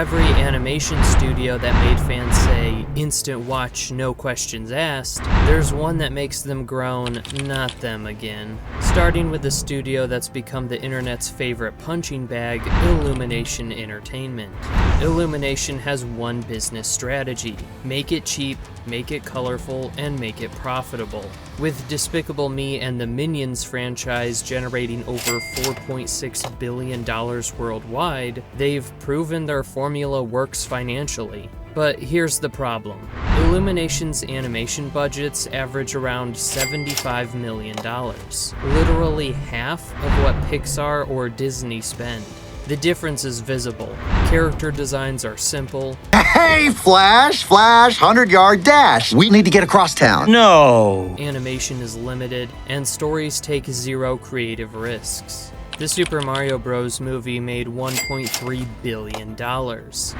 every animation studio that made fans say, instant watch, no questions asked, there's one that makes them groan, not them again. Starting with the studio that's become the internet's favorite punching bag, Illumination Entertainment. Illumination has one business strategy: make it cheap, make it colorful, and make it profitable. With Despicable Me and the Minions franchise generating over $4.6 billion worldwide, they've proven their formula works financially. But here's the problem. Illumination's animation budgets average around $75 million, literally half of what Pixar or Disney spend. The difference is visible. Character designs are simple. Hey, Flash, 100-yard dash. We need to get across town. No. Animation is limited, and stories take zero creative risks. The Super Mario Bros. Movie made $1.3 billion,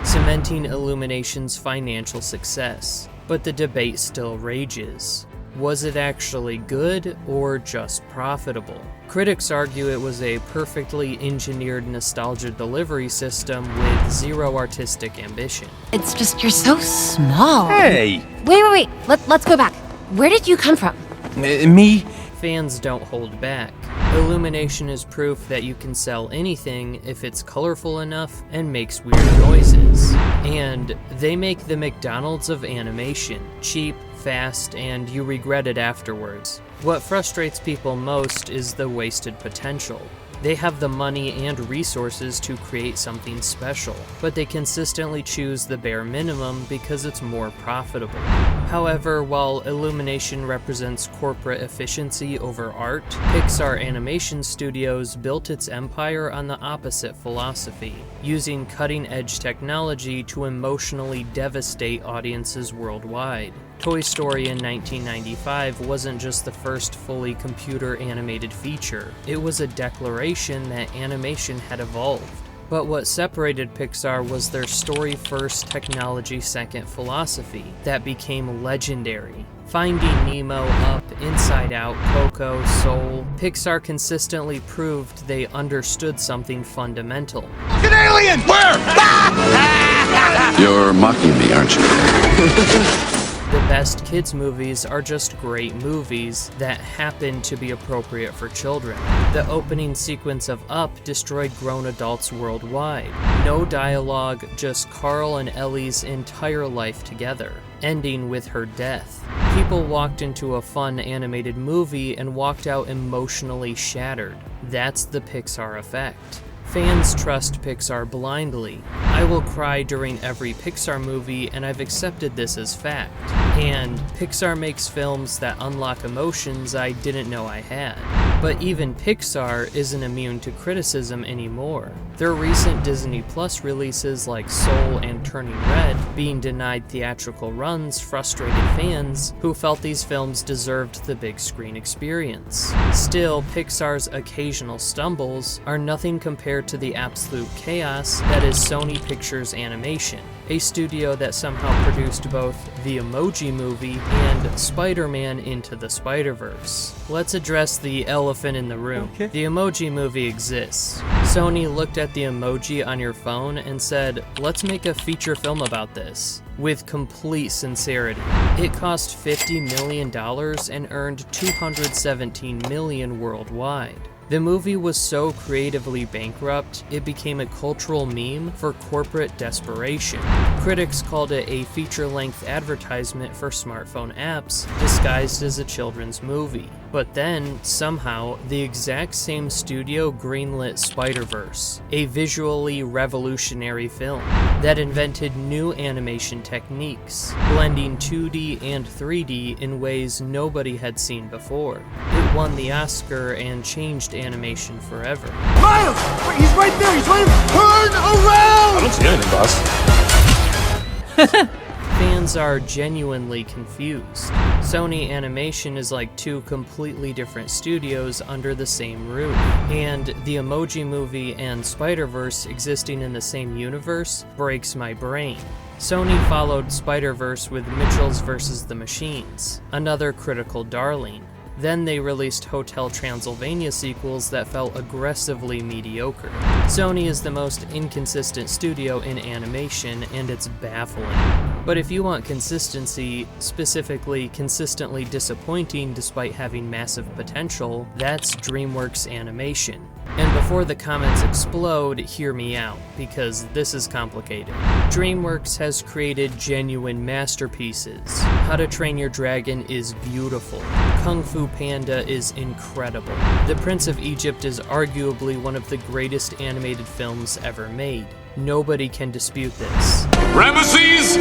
cementing Illumination's financial success. But the debate still rages. Was it actually good or just profitable? Critics argue it was a perfectly engineered nostalgia delivery system with zero artistic ambition. It's just you're so small. Hey! Wait. Let's go back. Where did you come from? Me? Fans don't hold back. Illumination is proof that you can sell anything if it's colorful enough and makes weird noises. And they make the McDonald's of animation: cheap, fast, and you regret it afterwards. What frustrates people most is the wasted potential. They have the money and resources to create something special, but they consistently choose the bare minimum because it's more profitable. However, while Illumination represents corporate efficiency over art, Pixar Animation Studios built its empire on the opposite philosophy, using cutting-edge technology to emotionally devastate audiences worldwide. Toy Story in 1995 wasn't just the first fully computer-animated feature, it was a declaration that animation had evolved. But what separated Pixar was their story-first, technology-second philosophy that became legendary. Finding Nemo, Up, Inside Out, Coco, Soul, Pixar consistently proved they understood something fundamental. An alien! Where? You're mocking me, aren't you? The best kids' movies are just great movies that happen to be appropriate for children. The opening sequence of Up destroyed grown adults worldwide. No dialogue, just Carl and Ellie's entire life together, ending with her death. People walked into a fun animated movie and walked out emotionally shattered. That's the Pixar effect. Fans trust Pixar blindly. I will cry during every Pixar movie, and I've accepted this as fact. And Pixar makes films that unlock emotions I didn't know I had. But even Pixar isn't immune to criticism anymore. Their recent Disney Plus releases like Soul and Turning Red being denied theatrical runs frustrated fans who felt these films deserved the big screen experience. Still, Pixar's occasional stumbles are nothing compared to the absolute chaos that is Sony Pictures Animation, a studio that somehow produced both the Emoji Movie and Spider-Man Into the Spider-Verse. Let's address the elephant in the room. Okay. The Emoji Movie exists. Sony looked at the emoji on your phone and said, let's make a feature film about this. With complete sincerity. It cost $50 million and earned $217 million worldwide. The movie was so creatively bankrupt, it became a cultural meme for corporate desperation. Critics called it a feature-length advertisement for smartphone apps disguised as a children's movie. But then, somehow, the exact same studio greenlit Spider-Verse, a visually revolutionary film that invented new animation techniques, blending 2D and 3D in ways nobody had seen before. It won the Oscar and changed animation forever. Miles! Wait, he's right there! He's right here! Turn around! I don't see anything, boss. Fans are genuinely confused. Sony Animation is like two completely different studios under the same roof. And the Emoji Movie and Spider-Verse existing in the same universe breaks my brain. Sony followed Spider-Verse with Mitchell's vs. the Machines, another critical darling. Then they released Hotel Transylvania sequels that felt aggressively mediocre. Sony is the most inconsistent studio in animation, and it's baffling. But if you want consistency, specifically consistently disappointing despite having massive potential, that's DreamWorks Animation. And before the comments explode, hear me out, because this is complicated. DreamWorks has created genuine masterpieces. How to Train Your Dragon is beautiful. Kung Fu Panda is incredible. The Prince of Egypt is arguably one of the greatest animated films ever made. Nobody can dispute this. Ramesses!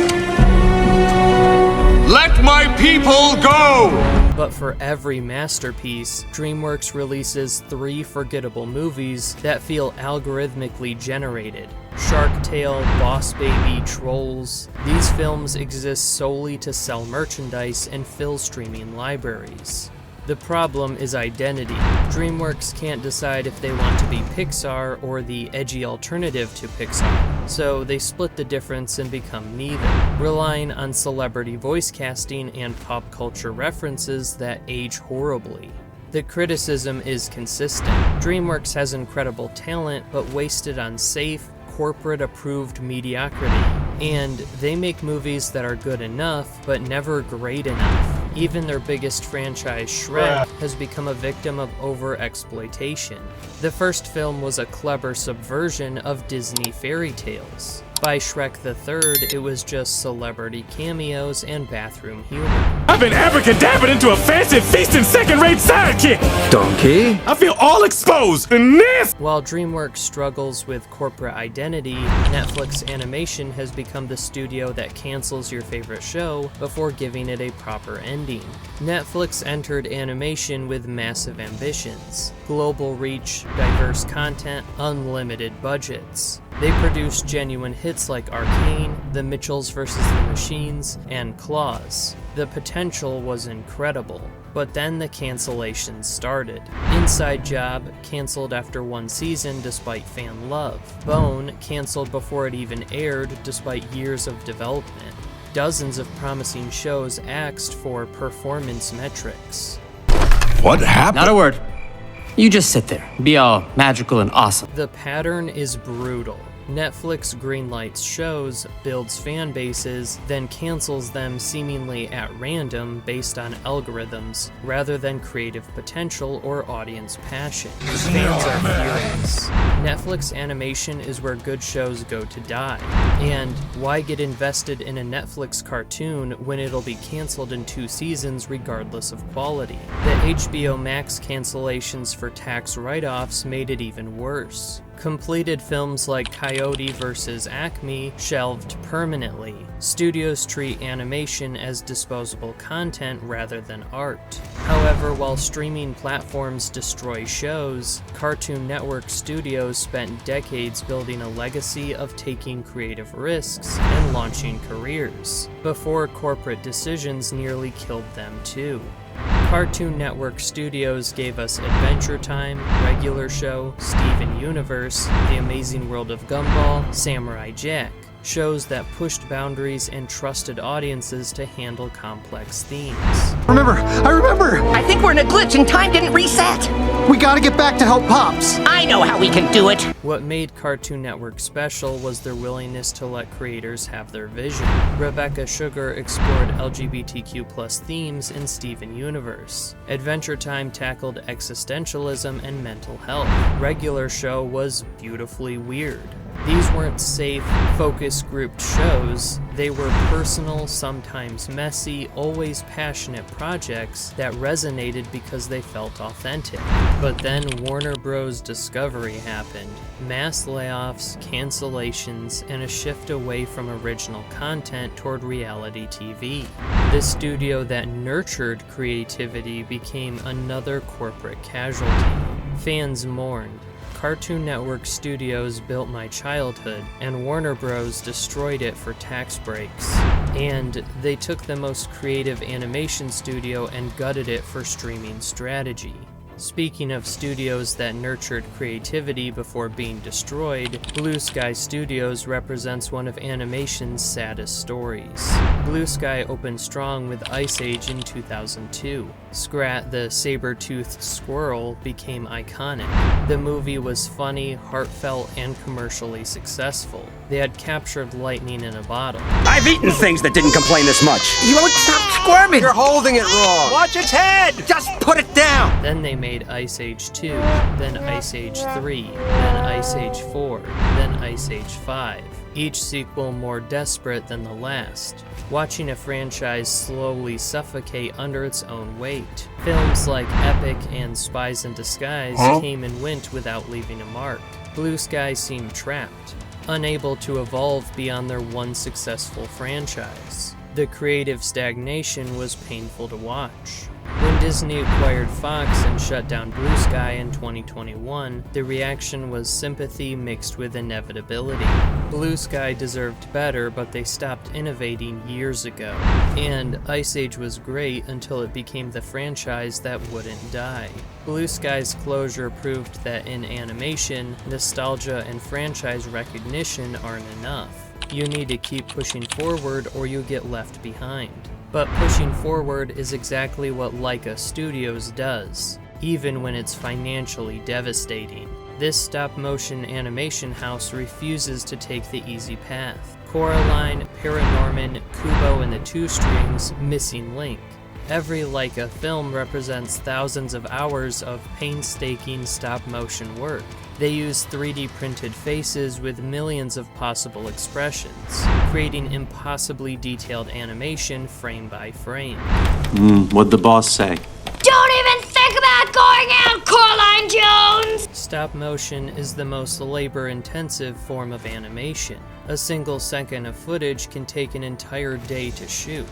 Let my people go! But for every masterpiece, DreamWorks releases 3 forgettable movies that feel algorithmically generated. Shark Tale, Boss Baby, Trolls. These films exist solely to sell merchandise and fill streaming libraries. The problem is identity. DreamWorks can't decide if they want to be Pixar or the edgy alternative to Pixar, so they split the difference and become neither, relying on celebrity voice casting and pop culture references that age horribly. The criticism is consistent. DreamWorks has incredible talent, but wasted on safe, corporate-approved mediocrity. And they make movies that are good enough, but never great enough. Even their biggest franchise, Shrek, has become a victim of over-exploitation. The first film was a clever subversion of Disney fairy tales. By Shrek the Third, it was just celebrity cameos and bathroom humor. I've been abracadabraed into a fancy feasting second-rate sidekick! Donkey? I feel all exposed and this! While DreamWorks struggles with corporate identity, Netflix Animation has become the studio that cancels your favorite show before giving it a proper ending. Netflix entered animation with massive ambitions. Global reach, diverse content, unlimited budgets. They produced genuine hits like Arcane, The Mitchells vs. the Machines, and Claws. The potential was incredible, but then the cancellations started. Inside Job canceled after 1 season despite fan love. Bone canceled before it even aired despite years of development. Dozens of promising shows axed for performance metrics. What happened? Not a word. You just sit there, be all magical and awesome. The pattern is brutal. Netflix greenlights shows, builds fan bases, then cancels them seemingly at random based on algorithms, rather than creative potential or audience passion. Fans are furious. Netflix Animation is where good shows go to die. And why get invested in a Netflix cartoon when it'll be canceled in 2 seasons regardless of quality? The HBO Max cancellations for tax write-offs made it even worse. Completed films like Coyote vs. Acme shelved permanently. Studios treat animation as disposable content rather than art. However, while streaming platforms destroy shows, Cartoon Network studios spent decades building a legacy of taking creative risks and launching careers, before corporate decisions nearly killed them too. Cartoon Network Studios gave us Adventure Time, Regular Show, Steven Universe, The Amazing World of Gumball, Samurai Jack, shows that pushed boundaries and trusted audiences to handle complex themes. I remember! I think we're in a glitch and time didn't reset. We gotta get back to help Pops! I know how we can do it. What made Cartoon Network special was their willingness to let creators have their vision. Rebecca Sugar explored LGBTQ+ themes in Steven Universe. Adventure Time tackled existentialism and mental health. Regular Show was beautifully weird. These weren't safe, focus-grouped shows. They were personal, sometimes messy, always passionate projects that resonated because they felt authentic. But then Warner Bros. Discovery happened. Mass layoffs, cancellations, and a shift away from original content toward reality TV. The studio that nurtured creativity became another corporate casualty. Fans mourned. Cartoon Network Studios built my childhood, and Warner Bros. Destroyed it for tax breaks. And they took the most creative animation studio and gutted it for streaming strategy. Speaking of studios that nurtured creativity before being destroyed, Blue Sky Studios represents one of animation's saddest stories. Blue Sky opened strong with Ice Age in 2002. Scrat the saber-toothed squirrel became iconic. The movie was funny, heartfelt, and commercially successful. They had captured lightning in a bottle. I've eaten things that didn't complain this much. You won't stop squirming! You're holding it wrong. Watch its head! Just put it down! Then they made Ice Age 2, then Ice Age 3, then Ice Age 4, then Ice Age 5. Each sequel more desperate than the last, watching a franchise slowly suffocate under its own weight. Films like Epic and Spies in Disguise came and went without leaving a mark. Blue Sky seemed trapped, unable to evolve beyond their one successful franchise. The creative stagnation was painful to watch. When Disney acquired Fox and shut down Blue Sky in 2021, the reaction was sympathy mixed with inevitability. Blue Sky deserved better, but they stopped innovating years ago. And Ice Age was great until it became the franchise that wouldn't die. Blue Sky's closure proved that in animation, nostalgia and franchise recognition aren't enough. You need to keep pushing forward or you get left behind. But pushing forward is exactly what Laika Studios does, even when it's financially devastating. This stop-motion animation house refuses to take the easy path. Coraline, Paranorman, Kubo and the Two Strings, Missing Link. Every Laika film represents thousands of hours of painstaking stop-motion work. They use 3D printed faces with millions of possible expressions, creating impossibly detailed animation frame by frame. What'd the boss say? Don't even think about going out, Coraline Jones! Stop motion is the most labor-intensive form of animation. A single second of footage can take an entire day to shoot.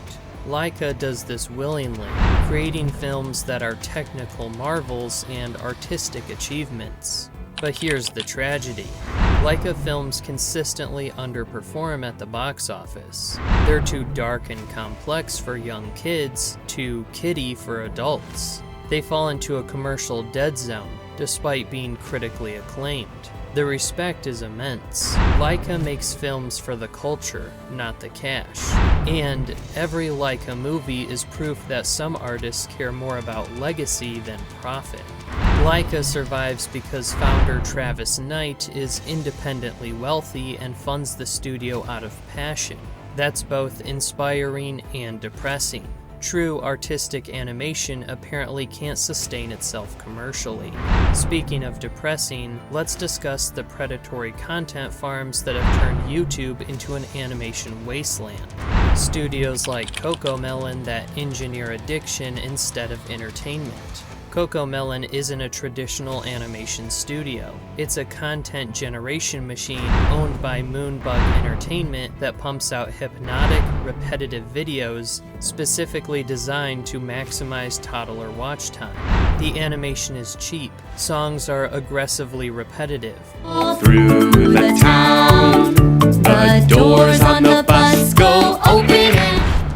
Laika does this willingly, creating films that are technical marvels and artistic achievements. But here's the tragedy. Laika films consistently underperform at the box office. They're too dark and complex for young kids, too kiddie for adults. They fall into a commercial dead zone, despite being critically acclaimed. The respect is immense. Laika makes films for the culture, not the cash. And every Laika movie is proof that some artists care more about legacy than profit. Laika survives because founder Travis Knight is independently wealthy and funds the studio out of passion. That's both inspiring and depressing. True artistic animation apparently can't sustain itself commercially. Speaking of depressing, let's discuss the predatory content farms that have turned YouTube into an animation wasteland. Studios like CoComelon that engineer addiction instead of entertainment. CoComelon isn't a traditional animation studio. It's a content generation machine owned by Moonbug Entertainment that pumps out hypnotic, repetitive videos specifically designed to maximize toddler watch time. The animation is cheap. Songs are aggressively repetitive. Through the town, the doors on the bus go open.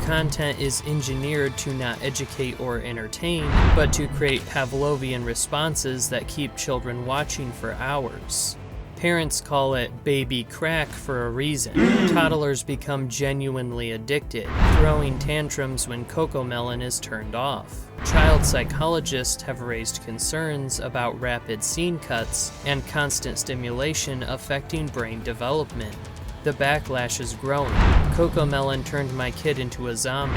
Content is engineered to not educate or entertain, but to create Pavlovian responses that keep children watching for hours. Parents call it baby crack for a reason. Toddlers become genuinely addicted, throwing tantrums when CoComelon is turned off. Child psychologists have raised concerns about rapid scene cuts and constant stimulation affecting brain development. The backlash is growing. CoComelon turned my kid into a zombie.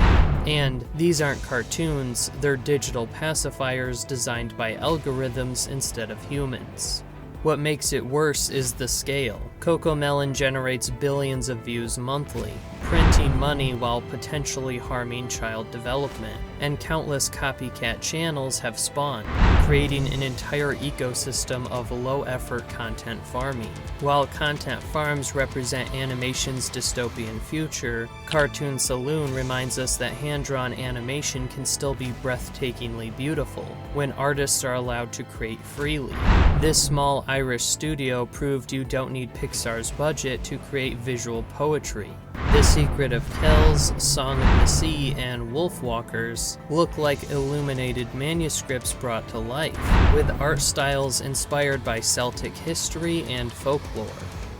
And these aren't cartoons, they're digital pacifiers designed by algorithms instead of humans. What makes it worse is the scale. CoComelon generates billions of views monthly, printing money while potentially harming child development, and countless copycat channels have spawned, creating an entire ecosystem of low-effort content farming. While content farms represent animation's dystopian future, Cartoon Saloon reminds us that hand-drawn animation can still be breathtakingly beautiful when artists are allowed to create freely. This small Irish studio proved you don't need Pixar Pixar's budget to create visual poetry. The Secret of Kells, Song of the Sea, and Wolfwalkers look like illuminated manuscripts brought to life, with art styles inspired by Celtic history and folklore.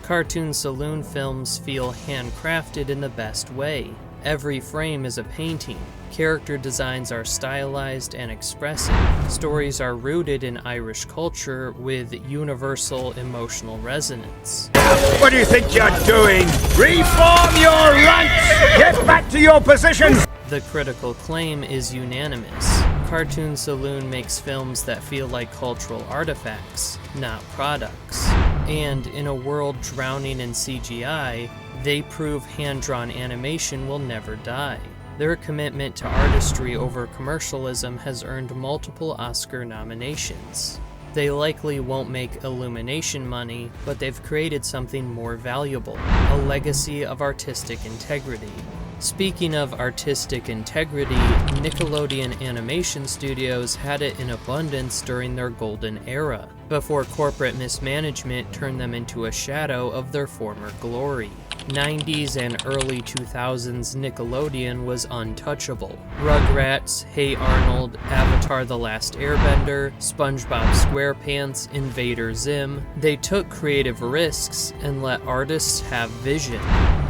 Cartoon saloon films feel handcrafted in the best way. Every frame is a painting. Character designs are stylized and expressive. Stories are rooted in Irish culture with universal emotional resonance. What do you think you're doing? Reform your ranks! Get back to your positions! The critical acclaim is unanimous. Cartoon Saloon makes films that feel like cultural artifacts, not products. And in a world drowning in CGI, they prove hand-drawn animation will never die. Their commitment to artistry over commercialism has earned multiple Oscar nominations. They likely won't make Illumination money, but they've created something more valuable, a legacy of artistic integrity. Speaking of artistic integrity, Nickelodeon Animation Studios had it in abundance during their golden era, before corporate mismanagement turned them into a shadow of their former glory. 90s and early 2000s Nickelodeon was untouchable. Rugrats, Hey Arnold, Avatar: The Last Airbender, SpongeBob SquarePants, Invader Zim. They took creative risks and let artists have vision.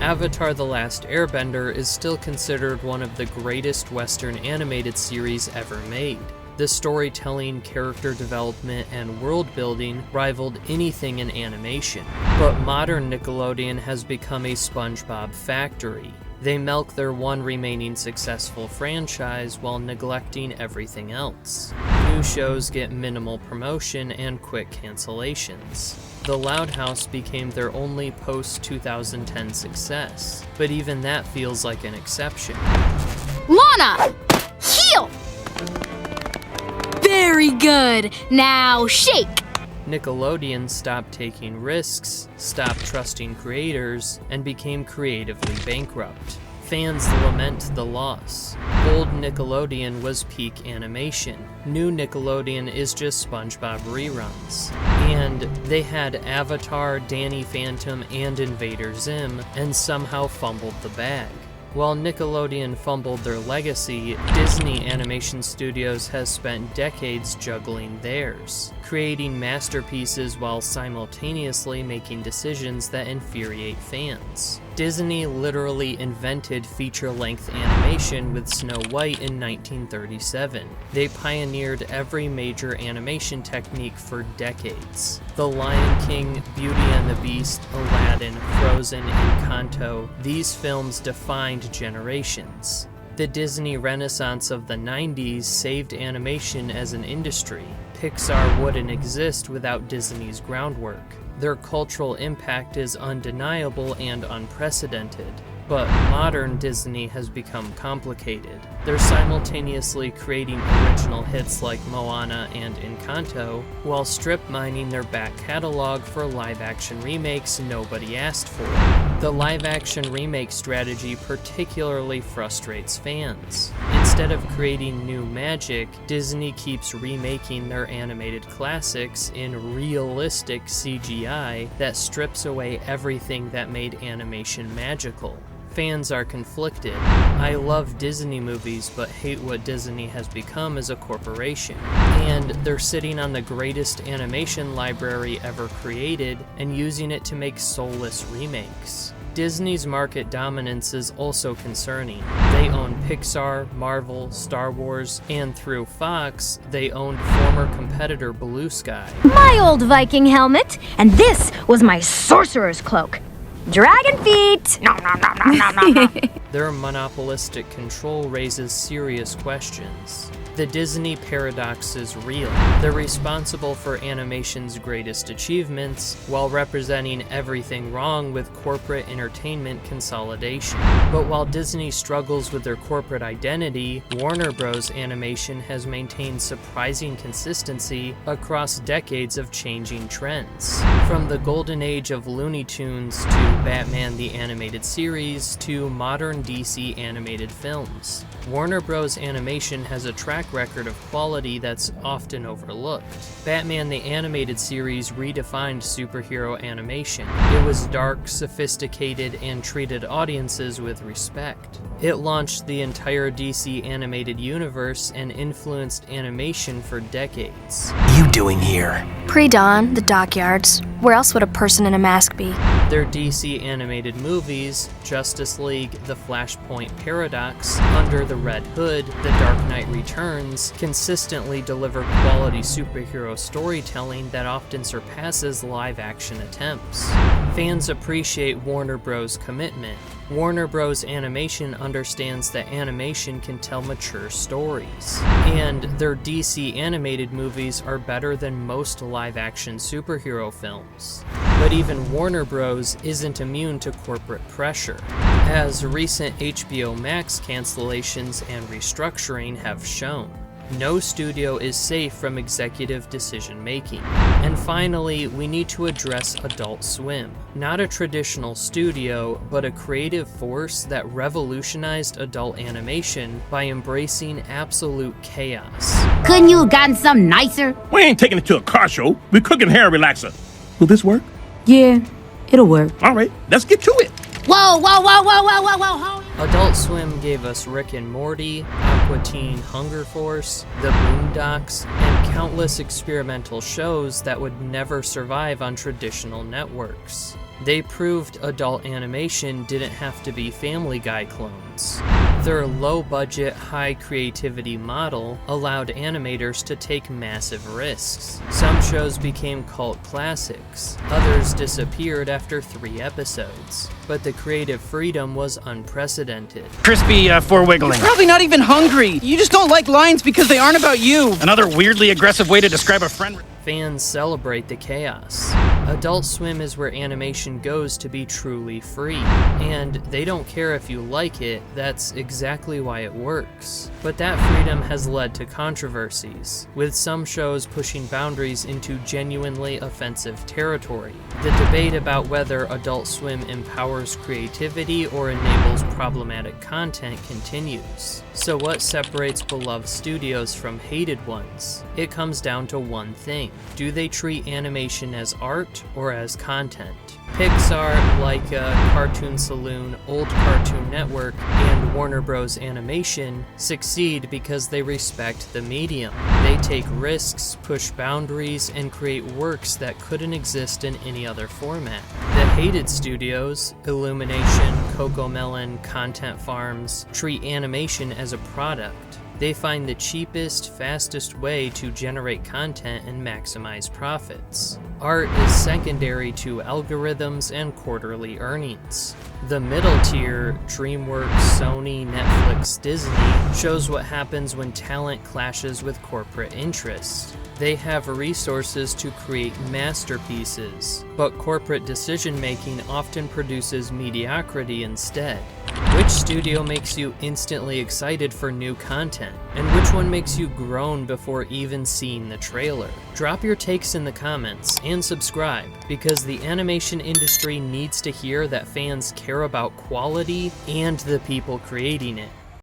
Avatar: The Last Airbender is still considered one of the greatest Western animated series ever made. The storytelling, character development, and world building rivaled anything in animation. But modern Nickelodeon has become a SpongeBob factory. They milk their one remaining successful franchise while neglecting everything else. New shows get minimal promotion and quick cancellations. The Loud House became their only post-2010 success, but even that feels like an exception. Lana! Heel! Very good. Now shake. Nickelodeon stopped taking risks, stopped trusting creators, and became creatively bankrupt. Fans lament the loss. Old Nickelodeon was peak animation. New Nickelodeon is just SpongeBob reruns. And they had Avatar, Danny Phantom, and Invader Zim, and somehow fumbled the bag. While Nickelodeon fumbled their legacy, Disney Animation Studios has spent decades juggling theirs, creating masterpieces while simultaneously making decisions that infuriate fans. Disney literally invented feature-length animation with Snow White in 1937. They pioneered every major animation technique for decades. The Lion King, Beauty and the Beast, Aladdin, Frozen, and Encanto, these films defined generations. The Disney Renaissance of the 90s saved animation as an industry. Pixar wouldn't exist without Disney's groundwork. Their cultural impact is undeniable and unprecedented. But modern Disney has become complicated. They're simultaneously creating original hits like Moana and Encanto, while strip mining their back catalog for live-action remakes nobody asked for. The live-action remake strategy particularly frustrates fans. Instead of creating new magic, Disney keeps remaking their animated classics in realistic CGI that strips away everything that made animation magical. Fans are conflicted. I love Disney movies, but hate what Disney has become as a corporation. And they're sitting on the greatest animation library ever created and using it to make soulless remakes. Disney's market dominance is also concerning. They own Pixar, Marvel, Star Wars, and through Fox, they owned former competitor Blue Sky. My old Viking helmet, and this was my sorcerer's cloak. Dragon feet! Nom, nom, nom, nom, nom, nom, nom. Their monopolistic control raises serious questions. The Disney paradox is real. They're responsible for animation's greatest achievements while representing everything wrong with corporate entertainment consolidation. But while Disney struggles with their corporate identity, Warner Bros. Animation has maintained surprising consistency across decades of changing trends. From the golden age of Looney Tunes to Batman the Animated Series to modern DC animated films, Warner Bros. Animation has a track track record of quality that's often overlooked. Batman the Animated Series redefined superhero animation. It was dark, sophisticated, and treated audiences with respect. It launched the entire DC animated universe and influenced animation for decades. You doing here? Pre-dawn, the dockyards. Where else would a person in a mask be? Their DC animated movies, Justice League, The Flashpoint Paradox, Under the Red Hood, The Dark Knight Returns, consistently deliver quality superhero storytelling that often surpasses live-action attempts. Fans appreciate Warner Bros.' commitment. Warner Bros. Animation understands that animation can tell mature stories, and their DC animated movies are better than most live-action superhero films. But even Warner Bros. Isn't immune to corporate pressure, as recent HBO Max cancellations and restructuring have shown. No studio is safe from executive decision-making. And finally, we need to address Adult Swim. Not a traditional studio, but a creative force that revolutionized adult animation by embracing absolute chaos. Couldn't you have gotten something nicer? We ain't taking it to a car show. We're cooking hair relaxer. Will this work? Yeah, it'll work. All right, let's get to it. Whoa, whoa, whoa, whoa, whoa, whoa, whoa, hold. Adult Swim gave us Rick and Morty, Aqua Teen Hunger Force, The Boondocks, and countless experimental shows that would never survive on traditional networks. They proved adult animation didn't have to be Family Guy clones. Their low-budget, high-creativity model allowed animators to take massive risks. Some shows became cult classics, others disappeared after 3 episodes, but the creative freedom was unprecedented. Crispy for wiggling. Probably not even hungry. You just don't like lines because they aren't about you. Another weirdly aggressive way to describe a friend. Fans celebrate the chaos. Adult Swim is where animation goes to be truly free, and they don't care if you like it, that's exactly why it works. But that freedom has led to controversies, with some shows pushing boundaries into genuinely offensive territory. The debate about whether Adult Swim empowers creativity or enables problematic content continues. So what separates beloved studios from hated ones? It comes down to one thing. Do they treat animation as art or as content? Pixar, Laika, Cartoon Saloon, Old Cartoon Network, and Warner Bros. Animation succeed because they respect the medium. They take risks, push boundaries, and create works that couldn't exist in any other format. The hated studios, Illumination, Cocomelon, Content Farms, treat animation as a product. They find the cheapest, fastest way to generate content and maximize profits. Art is secondary to algorithms and quarterly earnings. The middle tier, DreamWorks, Sony, Netflix, Disney, shows what happens when talent clashes with corporate interests. They have resources to create masterpieces, but corporate decision-making often produces mediocrity instead. Which studio makes you instantly excited for new content? And which one makes you groan before even seeing the trailer? Drop your takes in the comments and subscribe, because the animation industry needs to hear that fans care about quality and the people creating it.